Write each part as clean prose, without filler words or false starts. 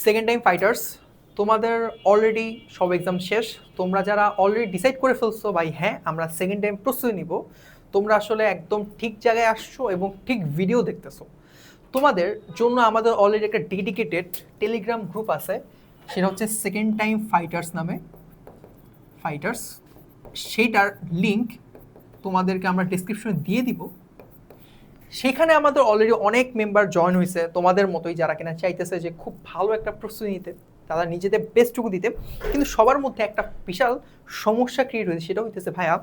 Second time fighters, তোমাদের already সব exam শেষ। তোমরা যারা অলরেডি ডিসাইড করে ফেলছো ভাই হ্যাঁ আমরা সেকেন্ড টাইম প্রস্তুতি নিব, তোমরা আসলে একদম ঠিক জায়গায় আসছো এবং ঠিক ভিডিও দেখতেছো। তোমাদের জন্য আমাদের অলরেডি একটা ডেডিকেটেড টেলিগ্রাম গ্রুপ আছে, সেটা হচ্ছে সেকেন্ড টাইম ফাইটার্স নামে, ফাইটার্স। সেইটার লিংক তোমাদেরকে আমরা ডিসক্রিপশনে দিয়ে দিব। সেখানে আমাদের অলরেডি অনেক মেম্বার জয়েন হয়েছে তোমাদের মতোই, যারা কিনা চাইতেছে যে খুব ভালো একটা প্রস্তুতি নিতে, তারা নিজেদের বেস্টটুকু দিতে। কিন্তু সবার মধ্যে একটা বিশাল সমস্যা ক্রিয়েট হয়েছে, সেটা হইতেছে ভাইয়া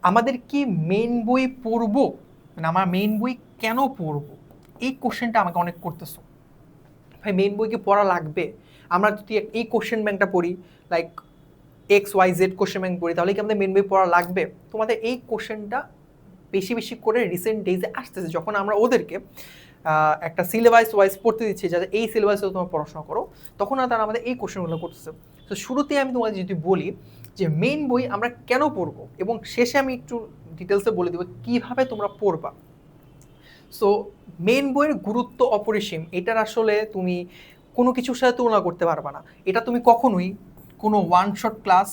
আমাদের কি মেইন বই পড়বো, মানে আমার মেইন বই কেন পড়বো, এই কোশ্চেনটা আমাকে অনেক করতেছো। ভাই মেইন বই কি পড়া লাগবে? আমরা যদি এই কোশ্চেন ব্যাংকটা পড়ি, লাইক XYZ কোশ্চেন ব্যাংক পড়ি, তাহলে কি আমাদের মেইন বই পড়া লাগবে? তোমাদের এই কোশ্চেনটা বেশি বেশি করে রিসেন্ট ডেজে আসতেছে, যখন আমরা ওদেরকে একটা সিলেবাস ওয়াইজ পড়তে দিচ্ছি যাতে এই সিলেবাসে তোমরা পড়াশোনা করো, তখন আর তারা আমাদের এই কোশ্চেনগুলো করতেছে। তো শুরুতেই আমি তোমাদের যদি বলি যে মেইন বই আমরা কেন পড়বো, এবং শেষে আমি একটু ডিটেলসে বলে দেবো কীভাবে তোমরা পড়বা। সো মেইন বইয়ের গুরুত্ব অপরিসীম, এটার আসলে তুমি কোনো কিছুর সাথে তুলনা করতে পারবে না। এটা তুমি কখনোই কোনো ওয়ান শট ক্লাস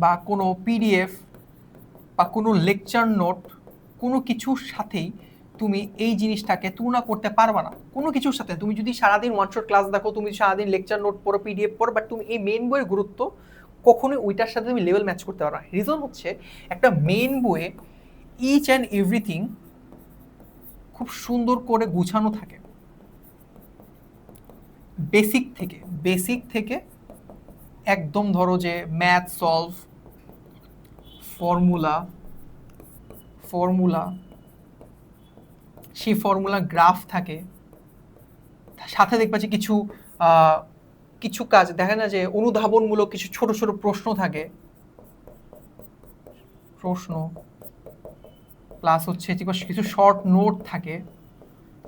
বা কোনো পিডিএফ বা কোনো লেকচার নোট, কোনো কিছুর সাথেই তুমি এই জিনিসটাকে তুলনা করতে পারবে না। কোনো কিছুর সাথে তুমি যদি সারাদিন ওয়ান শট ক্লাস দেখো, তুমি সারাদিন লেকচার নোট পড়ো, পিডিএফ পড়ো, বাট তুমি এই মেইন বইয়ের গুরুত্ব কখনোই ওইটার সাথে তুমি লেভেল ম্যাচ করতে পারো না। রিজন হচ্ছে একটা মেইন বইয়ে ইচ অ্যান্ড এভরিথিং খুব সুন্দর করে গুছানো থাকে, বেসিক থেকে একদম ধরো যে ম্যাথ সলভ, ফর্মুলা সেই ফর্মুলা গ্রাফ থাকে, সাথে দেখবা যে কিছু কাজ দেখে না যে অনুধাবনমূলক কিছু ছোট ছোট প্রশ্ন থাকে, প্লাস হচ্ছে কিছু শর্ট নোট থাকে,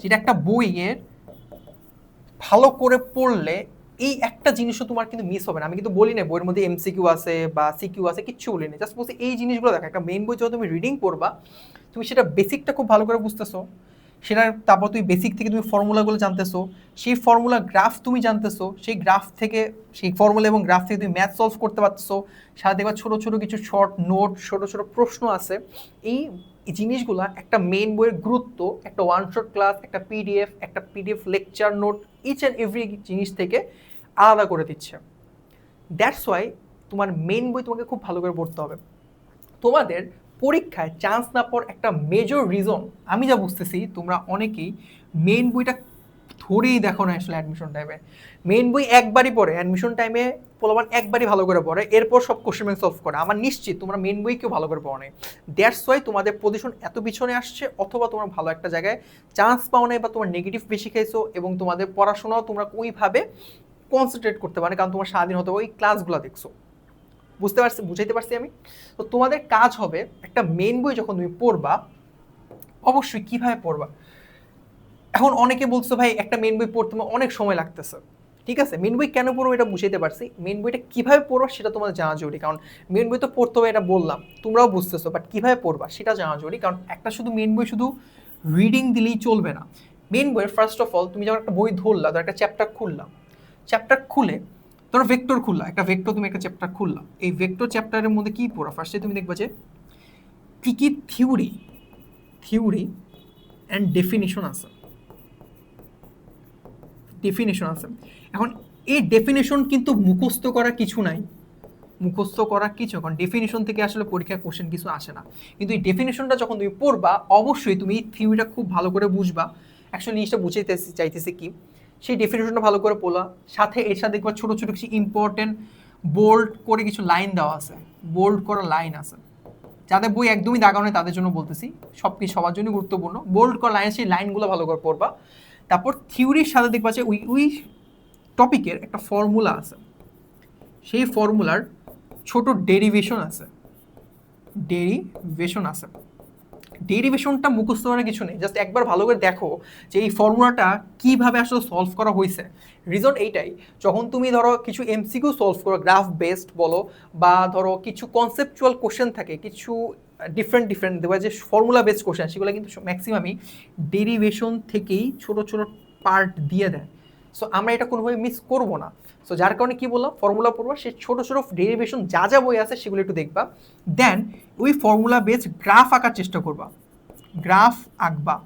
যেটা একটা বইয়ের ভালো করে পড়লে এই একটা জিনিসও তোমার কিন্তু মিস হবে না। আমি কিন্তু বলি না বইয়ের মধ্যে MCQ আছে বা সিকিউ আছে, কিচ্ছু বলি না, জাস্ট বলছি এই জিনিসগুলো দেখো। একটা মেইন বই যখন তুমি রিডিং পড়বা, তুমি সেটা বেসিকটা খুব ভালো করে বুঝতেছো, সেটা তারপর তুমি বেসিক থেকে তুমি ফর্মুলাগুলো জানতেছো, সেই ফর্মুলা গ্রাফ তুমি জানতেছো, সেই গ্রাফ থেকে সেই ফর্মুলা এবং গ্রাফ থেকে তুমি ম্যাথ সলভ করতে পারতেছো, সাথে দেখবা ছোটো ছোটো কিছু শর্ট নোট, ছোটো ছোটো প্রশ্ন আছে। এই জিনিসগুলা একটা মেইন বইয়ের গুরুত্ব একটা ওয়ান শট ক্লাস, একটা PDF lecture note, each and every জিনিস থেকে আলাদা করে দিচ্ছে। দ্যাটস ওয়াই তোমার মেইন বই তোমাকে খুব ভালো করে পড়তে হবে। তোমাদের পরীক্ষায় চান্স না পাওয়ার একটা মেজর রিজন আমি যা বুঝতেছি, তোমরা অনেকেই মেইন বইটা ধরেই দেখো না আসলে অ্যাডমিশন টাইমে। মেইন বই একবারই পড়ে অ্যাডমিশন টাইমে, পোলাপান একবারই ভালো করে পড়ে, এরপর সব কোশ্চেন ব্যাংক সলভ করে। আমার নিশ্চিত তোমরা মেইন বই কেউ ভালো করে পড়ো নাই। দ্যাটস ওয়াই তোমাদের পজিশন এত পিছনে আসছে, অথবা তোমরা ভালো একটা জায়গায় চান্স পাও নাই, বা তোমার নেগেটিভ বেশি খাইছো, এবং তোমাদের পড়াশোনাও তোমরা ওইভাবে কনসেন্ট্রেট করতে পারো, কারণ তোমার সারাদিন হয়তো ওই ক্লাসগুলো দেখছো। বুঝাইতে পারছি আমি? তো তোমাদের কাজ হবে একটা মেইন বই যখন তুমি পড়বা, অবশ্যই কিভাবে পড়বা। এখন অনেকে বলছো ভাই একটা মেইন বই পড়তে অনেক সময় লাগতেছে, ঠিক আছে, মেইন বই কেন পড়বো এটা বুঝাইতে পারছি, মেইন বইটা কিভাবে পড়বো সেটা তোমাদের জানা জরুরি। কারণ মেইন বই তো পড়তে হবে এটা বললাম, তোমরাও বুঝতেছো, বাট কিভাবে পড়বা সেটা জানা জরুরি। কারণ একটা শুধু মেইন বই শুধু রিডিং দিলেই চলবে না। মেইন বইয়ের ফার্স্ট অফ অল তুমি যখন একটা বই ধরলা, তো একটা চ্যাপ্টার খুলে ধরো ভেক্টর খুললা, তুমি একটা চ্যাপ্টার খুললা, এই ভেক্টর চ্যাপ্টারের মধ্যে কি পড়া, ফার্স্টে তুমি দেখবা যে কি কি থিওরি অ্যান্ড ডেফিনেশন আছে। এখন এই ডেফিনেশন কিন্তু মুখস্থ করা কিছু নাই, কারণ ডেফিনেশন থেকে আসলে পরীক্ষায় কোশ্চেন কিছু আসে না। কিন্তু এই ডেফিনেশনটা যখন তুমি পড়বা, অবশ্যই তুমি থিওরিটা খুব ভালো করে বুঝবা অ্যাকচুয়ালি জিনিসটা বুঝাইতে চাইতেছে কি, সেই ডেফিনেশনটা ভালো করে পড়লা। সাথে এর সাথে দেখবা ছোটো ছোটো কিছু ইম্পর্টেন্ট বোল্ড করে কিছু লাইন দেওয়া আছে, বোল্ড করা লাইন আছে, যাদের বই একদমই দাগানো নেই তাদের জন্য বলতেছি, সবার জন্য গুরুত্বপূর্ণ। বোল্ড করা লাইন, সেই লাইনগুলো ভালো করে পড়বা। তারপর থিওরির সাথে দেখবা যে ওই টপিকের একটা ফর্মুলা আছে, সেই ফর্মুলার ছোট ডেরিভেশন আছে, ডেরিভেশনটা মুখস্থ করার কিছু নেই, জাস্ট একবার ভালো করে দেখো যে এই ফর্মুলাটা কিভাবে আসলে সলভ করা হয়েছে। রিজন এইটাই, যখন তুমি ধরো কিছু MCQ সলভ করো, গ্রাফ বেসড বলো, বা ধরো কিছু কনসেপচুয়াল কোশ্চেন থাকে, কিছু ডিফারেন্ট দেওয়া যে ফর্মুলা বেসড কোশ্চেন, সেগুলো কিন্তু ম্যাক্সিমামই ডেরিভেশন থেকেই ছোট ছোট পার্ট দিয়ে দেয়। সো আমরা এটা কোনোভাবে মিস করবো না। সো যার কারণে কি বললাম, ফর্মুলা পড়বা, সে ছোটো ছোটো ডেরিভেশন যা যা বই আছে সেগুলো একটু দেখবা, দেন ওই ফর্মুলা বেস গ্রাফ আঁকার চেষ্টা করবা, গ্রাফ আঁকবা।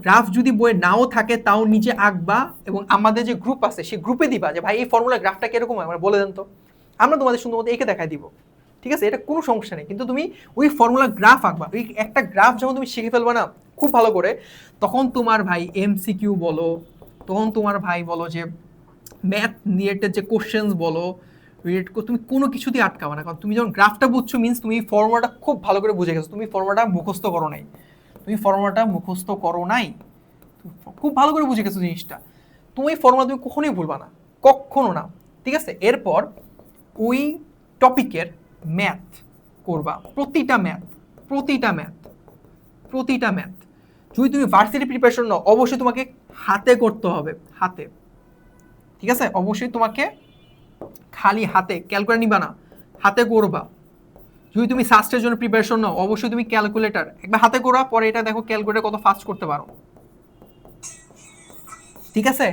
গ্রাফ যদি বইয়ে নাও থাকে তাও নিজে আঁকবা, এবং আমাদের যে গ্রুপ আছে সেই গ্রুপে দিবা যে ভাই এই ফর্মুলা গ্রাফটা কিরকম হয় আমার বলে দেন তো, আমরা তোমাদের সুন্দর মতো এঁকে দেখাই দিব, ঠিক আছে, এটা কোনো সমস্যা নেই। কিন্তু তুমি ওই ফর্মুলা গ্রাফ আঁকবা, ওই একটা গ্রাফ যখন তুমি শিখে ফেলবা না খুব ভালো করে, তখন তোমার ভাই এমসিকিউ বলো, তখন তোমার ভাই বলো যে ম্যাথ রিলেটেড যে কোশ্চেন্স বলো, রিলেট তুমি কোনো কিছু দিয়ে আটকাবা না, কারণ তুমি যখন গ্রাফটা বুঝছো মিনস তুমি ফর্মুলাটা খুব ভালো করে বুঝে গেছো, তুমি ফর্মুলাটা মুখস্থ করো নাই, তুমি ফর্মুলাটা মুখস্থ করো নাই, খুব ভালো করে বুঝে গেছো জিনিসটা, তুমি ফর্মুলা তুমি কখনোই ভুলবা না, কখনো না, ঠিক আছে। এরপর ওই টপিকের ম্যাথ করবা, প্রতিটা ম্যাথ, প্রতিটা ম্যাথ, প্রতিটা ম্যাথ। যদি তুমি ভার্সিটি প্রিপারেশন নাও অবশ্যই তোমাকে হাতে করতে হবে, হাতে, ঠিক আছে, অবশ্যই তোমাকে খালি হাতে ক্যালকুলেটর নিবা না, হাতে করবা। যদি তুমি সাস্টের জন্য প্রিপারেশন নাও অবশ্যই তুমি ক্যালকুলেটর একবার হাতে করা, পরে এটা দেখো ক্যালকুলেটর কত ফাস্ট করতে পারো, ঠিক আছে,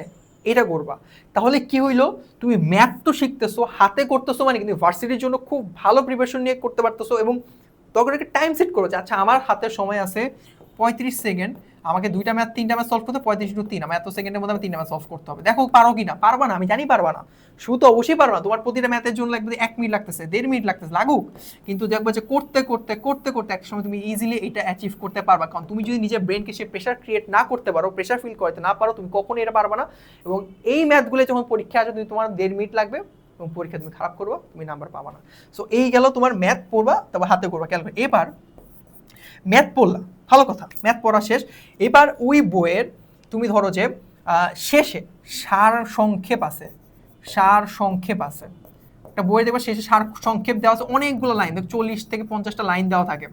এটা করবা। তাহলে কি হইলো, তুমি ম্যাথ তো শিখতেছো, হাতে করতেছো, মানে কিন্তু ভার্সিটির জন্য খুব ভালো প্রিপারেশন নিয়ে করতে পারতেছো। এবং তখন একটা টাইম সেট করো যে আচ্ছা আমার হাতে সময় আছে 35 সেকেন্ড, আমাকে 2টা ম্যাথ 3টা ম্যাথ সলভ করতে 35 × 3, আমার এত সেকেন্ডের মধ্যে আমি 3টা ম্যাথ সলভ করতে হবে। দেখো পারো কিনা, পারবা না আমি জানি পারবা না, শুধু তো অবশ্যই পারবা না, তোমার প্রতিটা ম্যাথের জন্য লাগবে 1 মিনিট লাগতেছে, 1.5 মিনিট লাগতেছে, লাগুক, কিন্তু দেখবা যে করতে করতে করতে করতে এক সময় তুমি ইজিলি এটা অ্যাচিভ করতে পারবা। কারণ তুমি যদি নিজের ব্রেনকে সে প্রেশার ক্রিয়েট না করতে পারো, প্রেশার ফিল করতে না পারো, তুমি কখনোই এটা পারবা না। এবং এই ম্যাথগুলো যখন পরীক্ষা আসে তুমি তোমার 1.5 মিনিট লাগবে এবং পরীক্ষা তুমি খারাপ করবা, তুমি নাম্বার পাবা না। সো এই গেল তোমার ম্যাথ পড়বা, তারপর হাতে করবা ক্যালকুলেট। এবার ম্যাথ পড়লাম, ভালো কথা, ম্যাথ পড়া শেষ। এবার ওই বইয়ের তুমি ধরো যে শেষে সার সংক্ষেপ আছে, সার সংক্ষেপ আছে, একটা বইয়ে দেখবা শেষে সার সংক্ষেপ দেওয়া আছে, অনেকগুলো লাইন, 40 থেকে 50টা লাইন দেওয়া থাকে,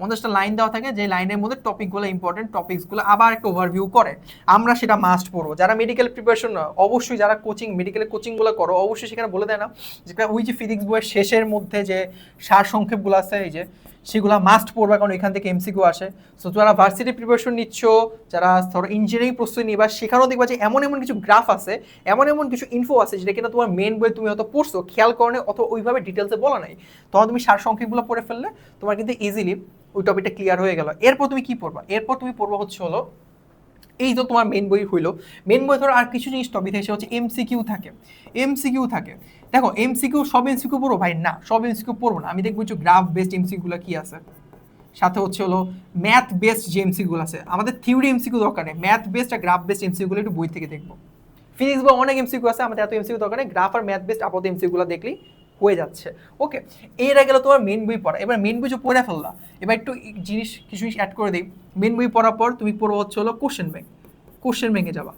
50টা লাইন দেওয়া থাকে, যে লাইনের মধ্যে টপিকগুলো ইম্পর্টেন্ট টপিকসগুলো আবার একটা ওভারভিউ করে। আমরা সেটা মাস্ট পড়বো, যারা মেডিকেল প্রিপারেশন অবশ্যই, যারা কোচিং মেডিকেলের কোচিংগুলো করো অবশ্যই সেখানে বলে দেয় না যেটা ওই যে ফিজিক্স বইয়ের শেষের মধ্যে যে সার সংক্ষেপগুলো আছে, এই যে সেগুলো মাস্ট পড়বা, কারণ এখান থেকে এমসিকিউ আসে। সো যারা ভার্সিটি প্রিপারেশন নিচ্ছ, যারা ধরো ইঞ্জিনিয়ারিং প্রস্তুতি নিবা, সেখানেও দেখবা যে এমন এমন কিছু গ্রাফ আছে, এমন এমন কিছু ইনফো আছে যেটা কিনা তোমার মেন বই তুমি হয়তো পড়ছো খেয়াল করনে, অথবা ওইভাবে ডিটেলসে বলা নাই, তখন তুমি সার সংক্ষেপগুলো পড়ে ফেললে তোমার কিন্তু ইজিলি ওই টপিকটা ক্লিয়ার হয়ে গেল। এরপর তুমি কি পড়বা, এরপর তুমি পড়বা হচ্ছে হলো এই তো তোমার মেন বই হইলো, মেন বই ধরো আর কিছু জিনিস টপিক থাকে, সে হচ্ছে এমসিকিউ থাকে, এমসিকিউ থাকে। দেখো এমসিকিউ সব এমসিকিউ পড়বো ভাই না, সব এমসিকিউ পড়বো না, আমি দেখবো যে গ্রাফ বেসড এমসিকিউগুলো কি আছে, সাথে হচ্ছে হলো ম্যাথ বেসড যে এমসিকিউগুলো আছে, আমাদের থিওরি এমসিকিউ দরকার নেই, ম্যাথ বেসড আর গ্রাফ বেসড এমসিকিউগুলো একটু বই থেকে দেখবো। ফিজিক্স বা অনেক এমসিকিউ আছে, আমাদের এত এমসিকিউ দরকার নেই, গ্রাফ আর ম্যাথ বেসড আপাতত এমসিকিউগুলো দেখলেই হয়ে যাচ্ছে। ওকে, এরা গেল তোমার মেন বই পড়া। এবার মেন বই যে পড়ে ফেললা, এবার একটু কিছু জিনিস অ্যাড করে দিই। মেন বই পড়ার পর তুমি পড়ো হচ্ছে হলো কোশ্চেন ব্যাংক, কোশ্চেন ব্যাংকে যাবা।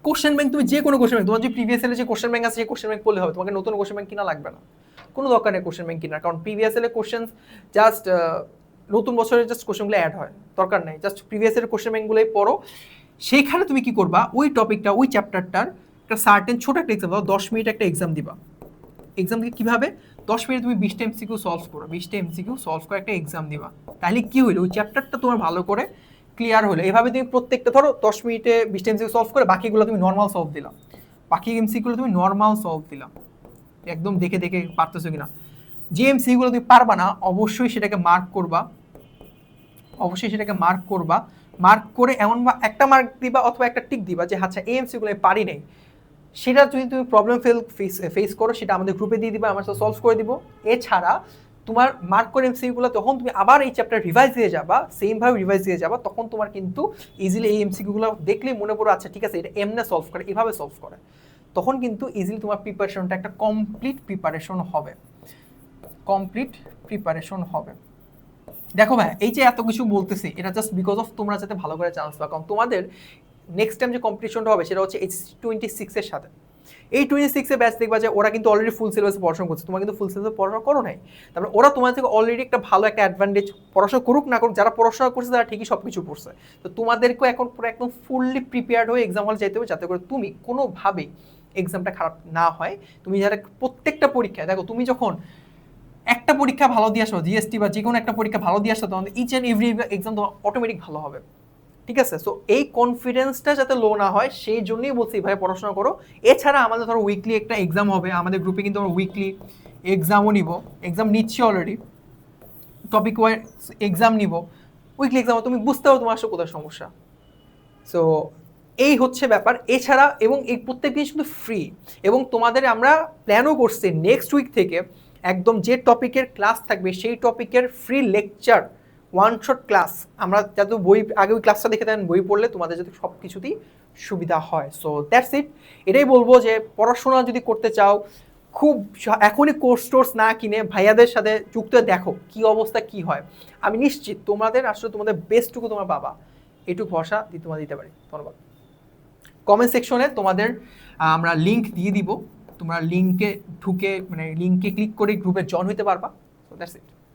কোশ্চেন ব্যাংক তুমি যে কোনো কোশ্চেন ব্যাংক, তোমার যে প্রিভিয়াস এর যে কোশ্চেন ব্যাংক আছে সেই কোশ্চেন ব্যাংক পড়লে হবে, তোমাকে নতুন কোশ্চেন ব্যাংক কিনা লাগবে না, কোনো দরকার নেই কোশ্চেন ব্যাংক কিনার, কারণ প্রিভিয়াস এর কোশ্চেন জাস্ট নতুন বছরের জাস্ট কোশ্চেনগুলো অ্যাড হয়, দরকার নেই, জাস্ট প্রিভিয়াস এর কোশ্চেন ব্যাংকগুলোই পড়ো। সেইখানে তুমি কি করবা, ওই টপিকটা ওই চ্যাপ্টারটার একটা সার্টেন ছোট একটা এক্সাম দাও, 10 মিনিট একটা এক্সাম দিবা। এক্সাম থেকে কীভাবে, 10 মিনিট তুমি 20টা এমসিকিউ সলভ করো, 20টা এমসিকিউ সলভ করে একটা এক্সাম দিবা। তাহলে কি হইলো, ওই চ্যাপ্টারটা তোমার ভালো করে ক্লিয়ার হলো। এভাবে তুমি প্রত্যেকটা ধরো 10 মিনিটে 20টা এমসিকিউ সলভ করে বাকিগুলো তুমি নর্মাল সলভ দিলাম, বাকি এমসিকিউগুলো তুমি নর্মাল সলভ দিলাম, একদম দেখে দেখে পারতেছো কিনা। যে এমসিকিউগুলো তুমি পারবা না অবশ্যই সেটাকে মার্ক করবা, অবশ্যই সেটাকে মার্ক করবা, মার্ক করে এমন একটা মার্ক দিবা অথবা একটা টিক দিবা যে আচ্ছা এই এমসিকিউগুলো আমি পারি নাই। সেটা যদি তুমি প্রবলেম ফেস করো সেটা আমাদের গ্রুপে দিয়ে দিবা, আমরা সলভ করে দিব। এছাড়া তোমার মার্ক করে এমসিকিউগুলো তখন তুমি আবার এই চ্যাপ্টার রিভাইজ দিয়ে যাবা, সেমভাবে রিভাইজ দিয়ে যাবা, তখন তোমার কিন্তু ইজিলি এই এমসিকিউগুলো দেখলেই মনে পড়ো আচ্ছা ঠিক আছে এটা এমনে সলভ করে, এভাবে সলভ করে, তখন কিন্তু ইজিলি তোমার প্রিপারেশনটা একটা কমপ্লিট প্রিপারেশন হবে, কমপ্লিট প্রিপারেশন হবে। দেখো ভাই এই যে এত কিছু বলতেছি এটা জাস্ট বিকজ অফ তোমরা যাতে ভালো করে চান্স পাও, কারণ তোমাদের নেক্সট টাইম যে কম্পিটিশনটা হবে সেটা হচ্ছে H26 এর সাথে। এই 26 ব্যাচ দেখবা যে ওরা কিন্তু অলরেডি ফুল সিলেবাসে পড়াশোনা করছে, তোমরা কিন্তু ফুল সিলেবাসে পড়াশোনা করো নাই, তারপরে ওরা তোমার থেকে অলরেডি একটা ভালো একটা অ্যাডভান্টেজ, পড়াশোনা করুক না করুক, যারা পড়াশোনা করছে তারা ঠিকই সব কিছু পড়ছে, তো তোমাদেরকেও এখন পুরো একদম ফুললি প্রিপেয়ার্ড হয়ে এক্সাম হলে যাইতে হবে, যাতে করে তুমি কোনোভাবেই এক্সামটা খারাপ না হয়। তুমি যারা প্রত্যেকটা পরীক্ষায় দেখো, তুমি যখন একটা পরীক্ষা ভালো দিয়ে আসো, জিএসটি বা যে কোনো একটা পরীক্ষা ভালো দিয়ে আসো, তখন ইচ অ্যান্ড এভরি এক্সাম তোমার অটোমেটিক ভালো হবে, ঠিক আছে? সো এই কনফিডেন্সটা যাতে লো না হয় সেই জন্যই বলছি ভাই পড়াশোনা করো। এছাড়া আমাদের ধরো উইকলি একটা এক্সাম হবে, আমাদের গ্রুপে কিন্তু আমরা উইকলি এক্সামও নিব, এক্সাম নিচ্ছি অলরেডি, টপিক ওয়াইজ এক্সাম নিব, উইকলি এক্সাম তুমি বুঝতে পারো তোমার আসলে কোথায় সমস্যা। সো এই হচ্ছে ব্যাপার। এছাড়া এবং এই প্রত্যেক দিন শুধু ফ্রি, এবং তোমাদের আমরা প্ল্যানও করছি নেক্সট উইক থেকে একদম যে টপিকের ক্লাস থাকবে সেই টপিকের free lecture one shot class, আমরা যাতে বই আগে ওই ক্লাসটা দেখে দেন, বই পড়লে তোমাদের যাতে সব কিছুতেই সুবিধা হয়। So that's it. এটাই বলবো যে পড়াশোনা যদি করতে চাও খুব এখনই কোর্স টোর্স না কিনে ভাইয়াদের সাথে যুক্ত হয়ে দেখো কি অবস্থা কি হয়। আমি নিশ্চিত তোমাদের আসলে তোমাদের বেস্টটুকু তোমার বাবা, এটুকু ভরসা তোমার দিতে পারি। ধন্যবাদ। কমেন্ট সেকশনে তোমাদের আমরা লিংক দিয়ে দিব, তোমরা লিংকে ঢুকে মানে লিংকে ক্লিক করে গ্রুপে জয়েন হতে পারবা। So that's it.